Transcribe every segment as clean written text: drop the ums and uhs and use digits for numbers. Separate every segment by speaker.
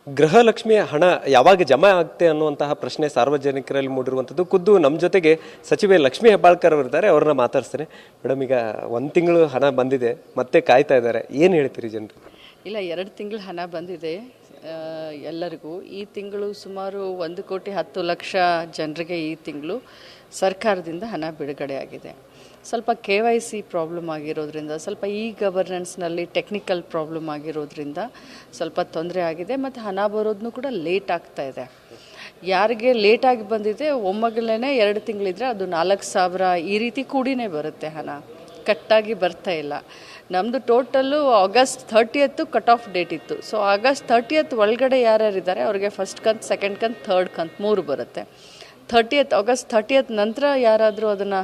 Speaker 1: ಗೃಹಲಕ್ಷ್ಮಿಯ ಹಣ ಯಾವಾಗ ಜಮಾ ಆಗುತ್ತೆ ಅನ್ನುವಂತಹ ಪ್ರಶ್ನೆ ಸಾರ್ವಜನಿಕರಲ್ಲಿ ಮೂಡಿರುವಂಥದ್ದು. ಖುದ್ದು ನಮ್ಮ ಜೊತೆಗೆ ಸಚಿವೆ ಲಕ್ಷ್ಮೀ ಹೆಬ್ಬಾಳ್ಕರ್ ಅವರಿದ್ದಾರೆ, ಅವ್ರನ್ನ ಮಾತಾಡ್ತಾರೆ. ಮೇಡಮ್, ಈಗ 1 ತಿಂಗಳು ಹಣ ಬಂದಿದೆ, ಮತ್ತೆ ಕಾಯ್ತಾ ಇದ್ದಾರೆ, ಏನು ಹೇಳ್ತೀರಿ ಜನರು?
Speaker 2: ಇಲ್ಲ, 2 ತಿಂಗಳು ಹಣ ಬಂದಿದೆ ಎಲ್ಲರಿಗೂ. ಈ ತಿಂಗಳು ಸುಮಾರು 1,10,00,000 ಜನರಿಗೆ ಈ ತಿಂಗಳು ಸರ್ಕಾರದಿಂದ ಹಣ ಬಿಡುಗಡೆ ಆಗಿದೆ. ಸ್ವಲ್ಪ KYC ಪ್ರಾಬ್ಲಮ್ ಆಗಿರೋದ್ರಿಂದ, ಸ್ವಲ್ಪ ಗವರ್ನೆನ್ಸ್ನಲ್ಲಿ ಟೆಕ್ನಿಕಲ್ ಪ್ರಾಬ್ಲಮ್ ಆಗಿರೋದ್ರಿಂದ ಸ್ವಲ್ಪ ತೊಂದರೆ ಆಗಿದೆ. ಮತ್ತು ಹಣ ಬರೋದನ್ನು ಕೂಡ ಲೇಟ್ ಆಗ್ತಾ ಇದೆ. ಯಾರಿಗೆ ಲೇಟಾಗಿ ಬಂದಿದೆ ಒಮ್ಮೆಗಳೇ 2 ತಿಂಗಳಿದ್ರೆ ಅದು 4,000 ಈ ರೀತಿ ಕೂಡಿನೇ ಬರುತ್ತೆ. ಹಣ ಕಟ್ಟಾಗಿ ಬರ್ತಾ ಇಲ್ಲ. ನಮ್ಮದು total August 30th cut off date ಇತ್ತು. ಸೊ ಆಗಸ್ಟ್ 30th ಒಳಗಡೆ ಯಾರ್ಯಾರಿದ್ದಾರೆ ಅವ್ರಿಗೆ ಫಸ್ಟ್ ಕಂತು, ಸೆಕೆಂಡ್ ಕಂತು, ಥರ್ಡ್ ಕಂತು 3 ಬರುತ್ತೆ. ಆಗಸ್ಟ್ 30th ನಂತರ ಯಾರಾದರೂ ಅದನ್ನು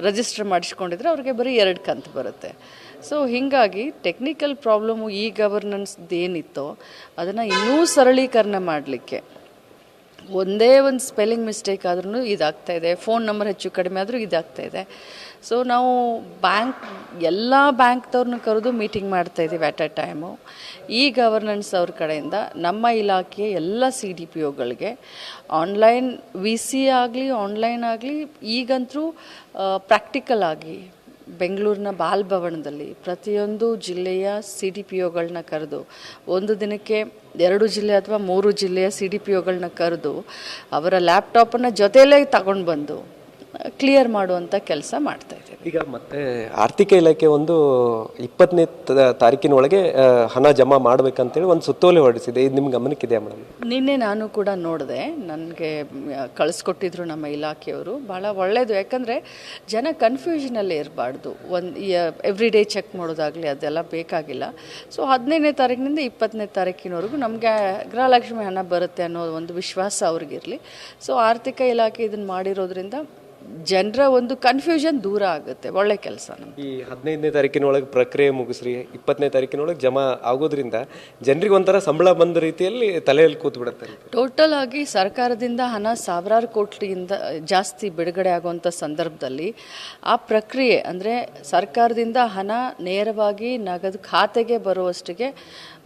Speaker 2: ರಿಜಿಸ್ಟರ್ ಮಾಡಿಸ್ಕೊಂಡಿದ್ರೆ ಅವ್ರಿಗೆ ಬರೀ 2 ಕಂತು ಬರುತ್ತೆ. ಸೊ ಹೀಗಾಗಿ ಟೆಕ್ನಿಕಲ್ ಪ್ರಾಬ್ಲಮ್ಮು ಗವರ್ನೆನ್ಸ್ದು ಏನಿತ್ತೋ ಅದನ್ನು ಇನ್ನೂ ಸರಳೀಕರಣ ಮಾಡಲಿಕ್ಕೆ, ಒಂದೇ ಒಂದು ಸ್ಪೆಲ್ಲಿಂಗ್ ಮಿಸ್ಟೇಕ್ ಆದ್ರೂ ಇದಾಗ್ತಾ ಇದೆ, ಫೋನ್ ನಂಬರ್ ಹೆಚ್ಚು ಕಡಿಮೆ ಆದರೂ ಇದಾಗ್ತಾ ಇದೆ. ಸೊ ನಾವು ಎಲ್ಲ ಬ್ಯಾಂಕ್ದವ್ರನ್ನ ಕರೆದು ಮೀಟಿಂಗ್ ಮಾಡ್ತಾಯಿದ್ದೀವಿ ಅಟ್ ಅ ಟೈಮು. ಗವರ್ನೆನ್ಸ್ ಅವ್ರ ಕಡೆಯಿಂದ ನಮ್ಮ ಇಲಾಖೆಯ ಎಲ್ಲ CDPOಗಳಿಗೆ ಆನ್ಲೈನ್ VC ಆಗಲಿ ಆನ್ಲೈನ್ ಆಗಲಿ ಈಗಂತೂ ಪ್ರಾಕ್ಟಿಕಲ್ ಆಗಿ ಬೆಂಗಳೂರಿನ ಬಾಲಭವನದಲ್ಲಿ ಪ್ರತಿಯೊಂದು ಜಿಲ್ಲೆಯ CDPOಗಳನ್ನ ಕರೆದು, ಒಂದು ದಿನಕ್ಕೆ 2 ಜಿಲ್ಲೆ ಅಥವಾ 3 ಜಿಲ್ಲೆಯ CDPOಗಳನ್ನ ಕರೆದು ಅವರ ಲ್ಯಾಪ್ಟಾಪನ್ನು ಜೊತೆಯಲ್ಲೇ ತಗೊಂಡು ಬಂದು ಕ್ಲಿಯರ್ ಮಾಡುವಂಥ ಕೆಲಸ ಮಾಡ್ತಾ ಇದ್ದೀವಿ.
Speaker 1: ಈಗ ಮತ್ತೆ ಆರ್ಥಿಕ ಇಲಾಖೆ ಒಂದು 20ನೇ ತಾರೀಕಿನೊಳಗೆ ಹಣ ಜಮಾ ಮಾಡಬೇಕಂತೇಳಿ ಒಂದು ಸುತ್ತೋಲೆ ಹೊರಡಿಸಿದೆ. ಇದು ನಿಮ್ಮ ಗಮನಕ್ಕಿದೆಯಾ ಮೇಡಮ್?
Speaker 2: ನಿನ್ನೆ ನಾನು ಕೂಡ ನೋಡಿದೆ, ನನಗೆ ಕಳಿಸ್ಕೊಟ್ಟಿದ್ರು ನಮ್ಮ ಇಲಾಖೆಯವರು. ಭಾಳ ಒಳ್ಳೆಯದು, ಯಾಕಂದರೆ ಜನ ಕನ್ಫ್ಯೂಷನಲ್ಲೇ ಇರಬಾರ್ದು. ಎವ್ರಿ ಡೇ ಚೆಕ್ ಮಾಡೋದಾಗಲಿ ಅದೆಲ್ಲ ಬೇಕಾಗಿಲ್ಲ. ಸೊ 15ನೇ ತಾರೀಕಿನಿಂದ 20ನೇ ತಾರೀಕಿನವರೆಗೂ ನಮಗೆ ಗೃಹಲಕ್ಷ್ಮಿ ಹಣ ಬರುತ್ತೆ ಅನ್ನೋ ಒಂದು ವಿಶ್ವಾಸ ಅವ್ರಿಗಿರಲಿ. ಸೊ ಆರ್ಥಿಕ ಇಲಾಖೆ ಇದನ್ನು ಮಾಡಿರೋದ್ರಿಂದ ಜನರ ಒಂದು ಕನ್ಫ್ಯೂಷನ್ ದೂರ ಆಗುತ್ತೆ. ಒಳ್ಳೆ ಕೆಲಸ.
Speaker 1: ಈ 15ನೇ ತಾರೀಕಿನೊಳಗೆ ಪ್ರಕ್ರಿಯೆ ಮುಗಿಸ್ರಿ, 20ನೇ ತಾರೀಕಿನೊಳಗೆ ಜಮಾ ಆಗೋದ್ರಿಂದ ಜನರಿಗೆ ಒಂಥರ ಸಂಬಳ ಬಂದ ರೀತಿಯಲ್ಲಿ ತಲೆಯಲ್ಲಿ ಕೂತು ಬಿಡುತ್ತೆ.
Speaker 2: ಟೋಟಲ್ ಆಗಿ ಸರ್ಕಾರದಿಂದ ಹಣ ಸಾವಿರಾರು ಕೋಟಿಯಿಂದ ಜಾಸ್ತಿ ಬಿಡುಗಡೆ ಆಗುವಂಥ ಸಂದರ್ಭದಲ್ಲಿ ಆ ಪ್ರಕ್ರಿಯೆ ಅಂದರೆ ಸರ್ಕಾರದಿಂದ ಹಣ ನೇರವಾಗಿ ನಗದು ಖಾತೆಗೆ ಬರುವಷ್ಟಿಗೆ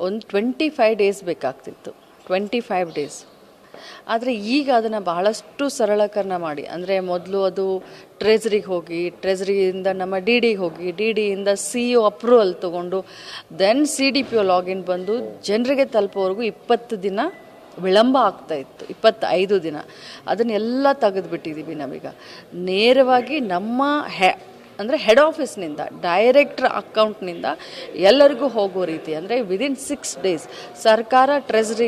Speaker 2: ಒಂದು 25 ಡೇಸ್ ಬೇಕಾಗ್ತಿತ್ತು. 25 ಡೇಸ್. ಆದರೆ ಈಗ ಅದನ್ನು ಬಹಳಷ್ಟು ಸರಳೀಕರಣ ಮಾಡಿ, ಅಂದರೆ ಮೊದಲು ಅದು ಟ್ರೆಜರಿಗೆ ಹೋಗಿ, ಟ್ರೆಜರಿಯಿಂದ ನಮ್ಮ DDಗೆ ಹೋಗಿ, DDಯಿಂದ CEO ಅಪ್ರೂವಲ್ ತೊಗೊಂಡು ದೆನ್ CDPO ಲಾಗಿನ್ ಬಂದು ಜನರಿಗೆ ತಲುಪೋವರೆಗೂ 20 ದಿನ ವಿಳಂಬ ಆಗ್ತಾಯಿತ್ತು. 25 ದಿನ ಅದನ್ನೆಲ್ಲ ತೆಗೆದುಬಿಟ್ಟಿದ್ದೀವಿ. ನಾವೀಗ ನೇರವಾಗಿ ನಮ್ಮ ಅಂದರೆ ಹೆಡ್ ಆಫೀಸ್ನಿಂದ ಡೈರೆಕ್ಟ್ರ್ ಅಕೌಂಟ್ನಿಂದ ಎಲ್ಲರಿಗೂ ಹೋಗೋ ರೀತಿ, ಅಂದರೆ ವಿದಿನ್ 6 ಡೇಸ್ ಸರ್ಕಾರ ಟ್ರೆಜರಿ